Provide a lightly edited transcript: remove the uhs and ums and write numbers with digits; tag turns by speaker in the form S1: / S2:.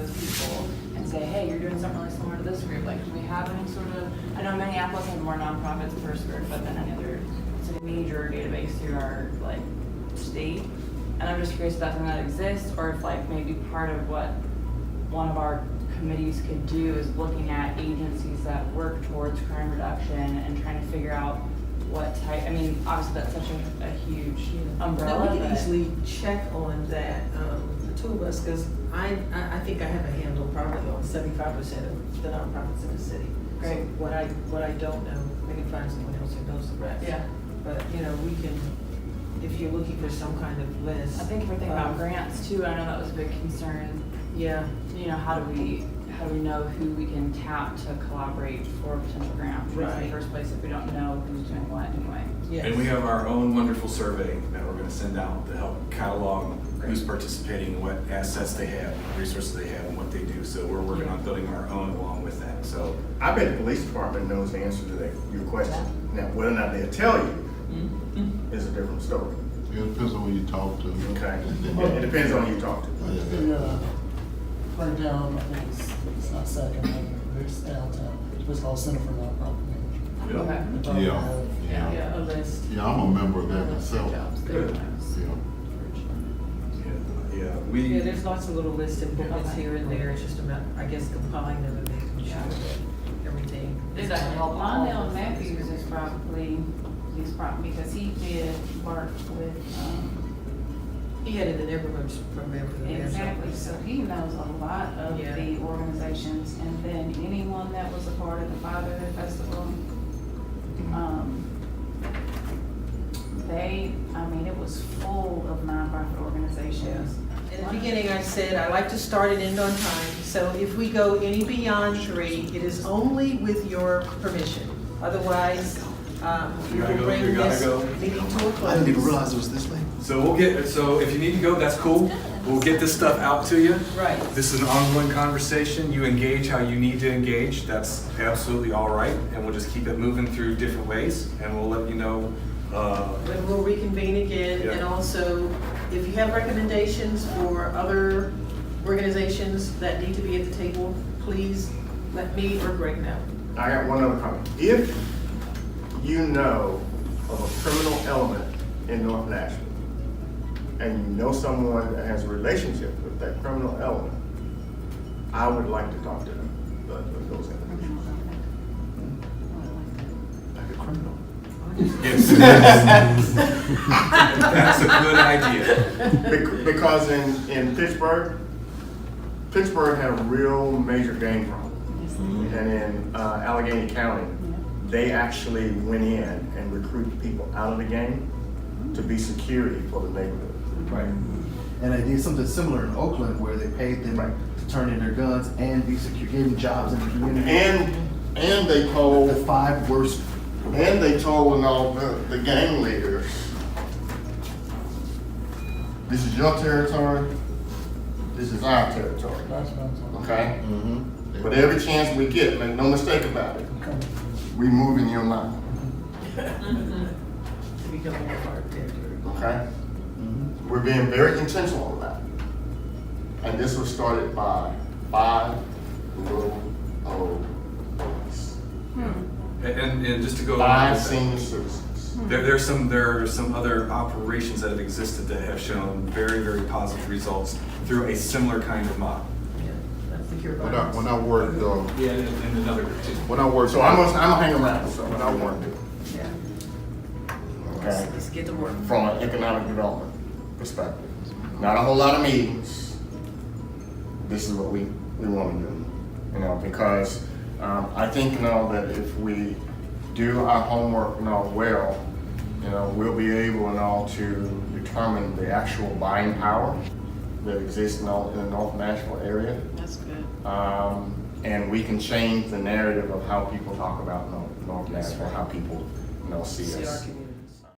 S1: those people and say, hey, you're doing something really similar to this group. Like, do we have any sort of, I know Minneapolis has more nonprofits per group, but then any other, it's like a major database through our like state. And I'm just curious if that's something that exists, or if like maybe part of what one of our committees could do is looking at agencies that work towards crime reduction and trying to figure out what type, I mean, obviously that's such a huge umbrella.
S2: Now, we can easily check on that, the two of us, because I think I have a handle probably on 75% of the nonprofits in the city.
S1: Great.
S2: So what I don't know, we can find someone else who knows the rest.
S1: Yeah.
S2: But, you know, we can, if you're looking for some kind of list.
S1: I think if we're thinking about grants too, I know that was a big concern.
S2: Yeah.
S1: You know, how do we know who we can tap to collaborate for a potential grant? In the
S2: Right.
S1: first place, if we don't know who's doing what anyway.
S2: Yes.
S3: And we have our own wonderful survey that we're gonna send out to help catalog who's participating, what assets they have, what resources they have, and what they do. So we're working on building our own along with that, so.
S4: I bet the police department knows the answer to your question. Now, whether or not they'll tell you is a different story.
S5: It depends on who you talk to.
S4: Okay? It depends on who you talk to.
S6: Right down, I think it's not second, there's downtown, it's called Center for Nonprofit Management.
S1: Okay.
S6: They probably
S5: Yeah.
S6: have-
S2: Yeah, a list.
S5: Yeah, I'm a member of that myself.
S1: Good.
S5: Yeah.
S3: Yeah,
S2: Yeah, there's lots of little lists and booklets here and there. It's just about, I guess, compiling them and making sure that everything.
S1: Is that help?
S7: Lionel Matthews is probably, because he did work with,
S2: He had it in neighborhoods from there for the mayor's
S7: exactly,
S2: office.
S7: so he knows a lot of
S2: Yeah.
S7: the organizations, and then anyone that was a part of the Fatherhood Festival, it was full of nonprofit organizations.
S2: In the beginning, I said I like to start and end on time, so if we go any beyond 3, it is only with your permission. Otherwise, we
S3: You gotta
S2: will
S3: go,
S2: bring
S3: you gotta
S2: this
S3: go.
S2: meeting to a close.
S8: I didn't even realize it was this late.
S3: So if you need to go, that's cool. We'll get this stuff out to you.
S2: Right.
S3: This is an ongoing conversation. You engage how you need to engage. That's absolutely all right. And we'll just keep it moving through different ways, and we'll let you know.
S2: Then we'll reconvene again,
S3: Yeah.
S2: and also, if you have recommendations for other organizations that need to be at the table, please let me or Greg know.
S4: I got one other comment. If you know of a criminal element in North Nashville, and you know someone that has a relationship with that criminal element, I would like to talk to them, with those individuals.
S8: Like a criminal.
S3: Yes. That's a good idea.
S4: Because in Pittsburgh had a real major gang problem. And in Allegheny County, they actually went in and recruited people out of the gang to be security for the neighborhood.
S8: Right. And they did something similar in Oakland where they paid them to turn in their guns and be secure, gave them jobs in the community.
S4: And they told
S8: The 5 worst.
S4: And they told all the gang leaders, this is your territory, this is our territory,
S6: That's what I'm talking
S4: okay?
S8: Mm-hmm.
S4: But every chance we get, make no mistake about it,
S6: about.
S4: we move in your line,
S2: To become more part of the territory.
S4: okay? We're being very intentional on that. And this was started by 5 little old boys,
S3: And just to go
S4: 5
S3: along with that,
S4: senior citizens.
S3: there are some other operations that have existed that have shown very, very positive results through a similar kind of model.
S2: Yeah, that's the cure
S5: When
S2: violence.
S5: I worked,
S3: Yeah, and another group too.
S5: when I worked.
S4: So I'm gonna hang around, so what I want to do,
S2: Yeah.
S4: okay?
S2: Let's get to work.
S4: From an economic development perspective. Not a whole lot of meetings. This is what we want to do, because I think, that if we do our homework, well, we'll be able, to determine the actual buying power that exists in the North Nashville area.
S1: That's good.
S4: And we can change the narrative of how people talk about North Nashville, how people, see
S2: See our
S4: us.
S2: community.